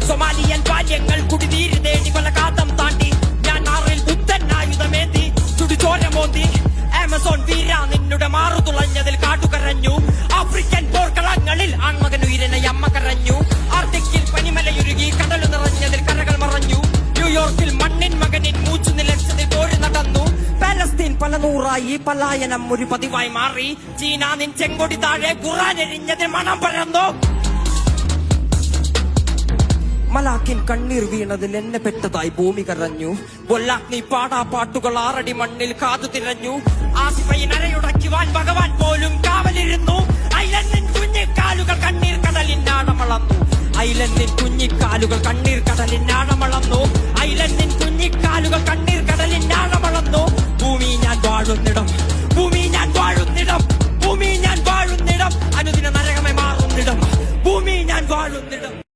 Somalian ബാല്യങ്ങൾ കുടിനീര് തേടി കൊലകാതം താണ്ടി ഞാൻ ആറിൽ ബുദ്ധൻ ആയുധമേന്തി ചുടിച്ചോരമോന്തി ആമസോൺ വീര നിന്നുടെ മാറു തുളഞ്ഞതിൽ കാട്ടുകരഞ്ഞു ആഫ്രിക്കൻ പോർക്കളങ്ങളിൽ ആൺമകനുയിരനെ അമ്മ കരഞ്ഞു ആർട്ടിക്കിൽ പനിമലയുരുകി കടലു നിറഞ്ഞതിൽ കരകൾ മറഞ്ഞു ന്യൂയോർക്കിൽ മണ്ണിൻ മകനിൻ മൂച്ചു നിലച്ചതിൽ പോര് നടന്നു പാലസ്തീൻ പല നൂറായി പലായനം ഒരു പതിവായി മാറി ചീന നിൻ ചെങ്കൊടി താഴെ ഖുർആൻ എരിഞ്ഞതിൽ മണം പരന്നു മലാക്കിൻ കണ്ണീർ വീണതിൽ എന്നെ പെട്ടതായി ഭൂമി കരഞ്ഞു ബൊല്ലാഗ്നി പാടാ പാട്ടുകൾ 6 അടി മണ്ണിൽ കാതു തിരഞ്ഞു ആസിഫയിൻ അരയുടയ്ക്കുവാൻ ഭഗവാൻ പോലും കാവലിരുന്നു ഐലൻഡിൻ കുഞ്ഞിക്കാലുകൾ കണ്ണീർ കടലിനാഴമളന്നു ഐലൻഡിൻ കുഞ്ഞിക്കാലുകൾ കണ്ണീർ കടലിനാഴമളന്നു ഐലൻഡിൻ കുഞ്ഞിക്കാലുകൾ കണ്ണീർ കടലിനാഴമളന്നു